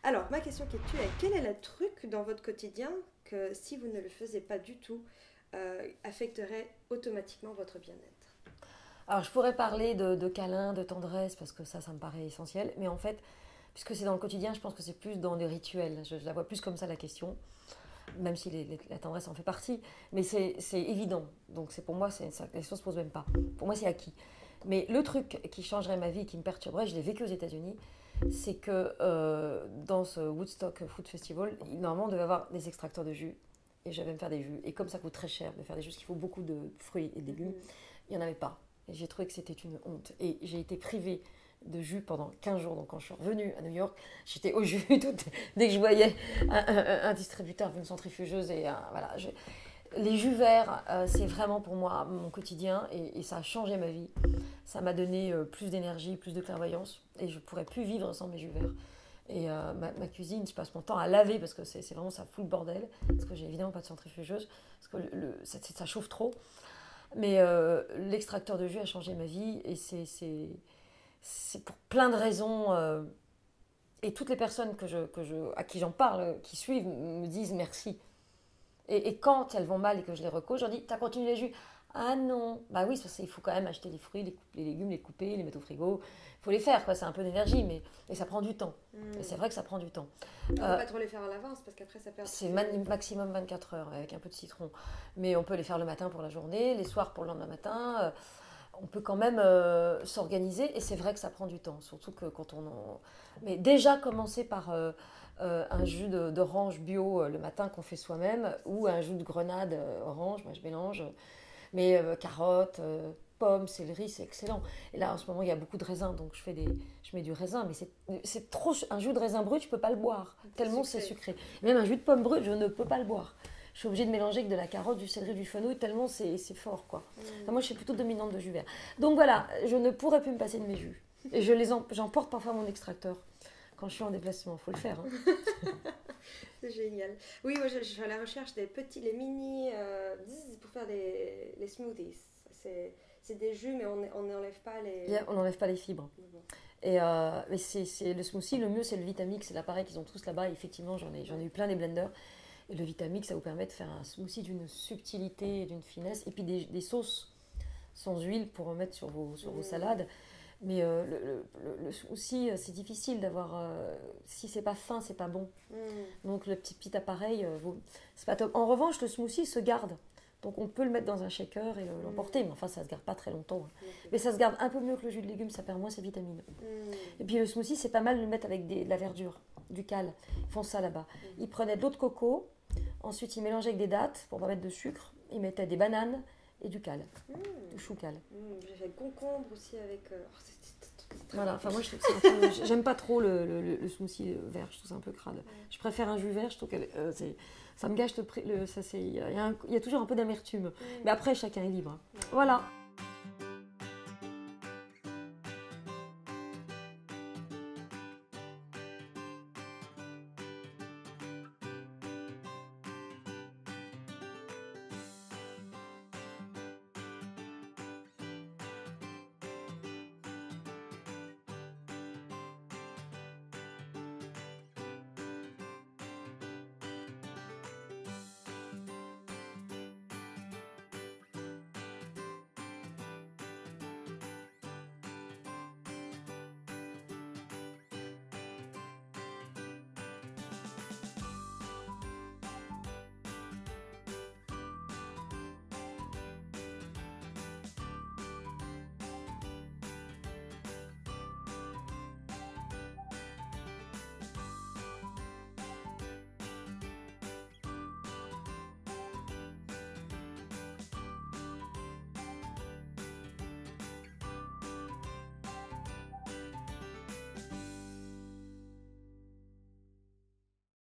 Alors, ma question qui tue est quel est le truc dans votre quotidien que si vous ne le faisiez pas du tout, affecterait automatiquement votre bien-être? Alors, je pourrais parler de câlins, de tendresse, parce que ça me paraît essentiel. Mais en fait, puisque c'est dans le quotidien, je pense que c'est plus dans les rituels. Je la vois plus comme ça, la question, même si la tendresse en fait partie. Mais c'est évident. Donc, pour moi, la question ne se pose même pas. Pour moi, c'est acquis. Mais le truc qui changerait ma vie, qui me perturberait, je l'ai vécu aux États-Unis, c'est que dans ce Woodstock Food Festival, normalement, on devait avoir des extracteurs de jus. Et j'avais me faire des jus. Et comme ça coûte très cher de faire des jus, parce qu'il faut beaucoup de fruits et de légumes, il n'y en avait pas. Et j'ai trouvé que c'était une honte. Et j'ai été privée de jus pendant 15 jours. Donc quand je suis revenue à New York, j'étais au jus dès que je voyais un distributeur, une centrifugeuse. Voilà, les jus verts, c'est vraiment pour moi mon quotidien et ça a changé ma vie. Ça m'a donné plus d'énergie, plus de clairvoyance et je ne pourrais plus vivre sans mes jus verts. Et ma cuisine, je passe mon temps à laver parce que c'est vraiment ça fout le bordel. Parce que j'ai évidemment pas de centrifugeuse, parce que ça chauffe trop. Mais l'extracteur de jus a changé ma vie et c'est pour plein de raisons. Et toutes les personnes à qui j'en parle, qui suivent, me disent merci. Et quand elles vont mal et que je les recours, je leur dis, t'as continué les jus? Ah non, bah oui, parce qu'il faut quand même acheter les fruits, les légumes, les couper, les mettre au frigo. Il faut les faire, quoi. C'est un peu d'énergie, et ça prend du temps. Et c'est vrai que ça prend du temps. Il ne faut pas trop les faire à l'avance parce qu'après ça perd. C'est maximum 24 heures avec un peu de citron. Mais on peut les faire le matin pour la journée, les soirs pour le lendemain matin. On peut quand même s'organiser et c'est vrai que ça prend du temps. Surtout que quand on en... Mais déjà commencer par un jus d'orange bio le matin qu'on fait soi-même ou un jus de grenade orange, moi je mélange. Mais carottes, pommes, céleri, c'est excellent. Et là, en ce moment, il y a beaucoup de raisins, donc je mets du raisin. Mais c'est trop... Un jus de raisin brut, je ne peux pas le boire, tellement c'est sucré. Même un jus de pomme brut, je ne peux pas le boire. Je suis obligée de mélanger avec de la carotte, du céleri, du fenouil, tellement c'est fort, quoi. Enfin, moi, je suis plutôt dominante de jus vert. Donc voilà, je ne pourrais plus me passer de mes jus. Et j'emporte parfois mon extracteur quand je suis en déplacement. Il faut le faire. Hein. C'est génial. Oui, moi je suis à la recherche des petits, les mini pour faire les smoothies. C'est des jus, mais on n'enlève pas les... On n'enlève pas les fibres. Et mais c'est le smoothie, le mieux c'est le Vitamix, c'est l'appareil qu'ils ont tous là-bas. Et effectivement, j'en ai eu plein des blenders. Et le Vitamix, ça vous permet de faire un smoothie d'une subtilité et d'une finesse. Et puis des sauces sans huile pour en mettre sur vos salades. Mais le smoothie, c'est difficile d'avoir... si c'est pas fin, c'est pas bon. Donc le petit appareil, c'est pas top. En revanche, le smoothie se garde. Donc on peut le mettre dans un shaker et l'emporter. Mais enfin, ça se garde pas très longtemps. Hein. Mais ça se garde un peu mieux que le jus de légumes, ça perd moins ses vitamines. Et puis le smoothie, c'est pas mal de le mettre avec de la verdure, du cal. Ils font ça là-bas. Ils prenaient de l'eau de coco. Ensuite, ils mélangeaient avec des dattes pour pas mettre de sucre. Ils mettaient des bananes et du cal, du chou cal. J'ai fait concombre aussi avec... Voilà, enfin moi je trouve que c'est un peu... J'aime pas trop le smoothie vert, je trouve ça un peu crade. Je préfère un jus vert, je trouve que ça me gâche il y a toujours un peu d'amertume. Mais après, chacun est libre. Voilà.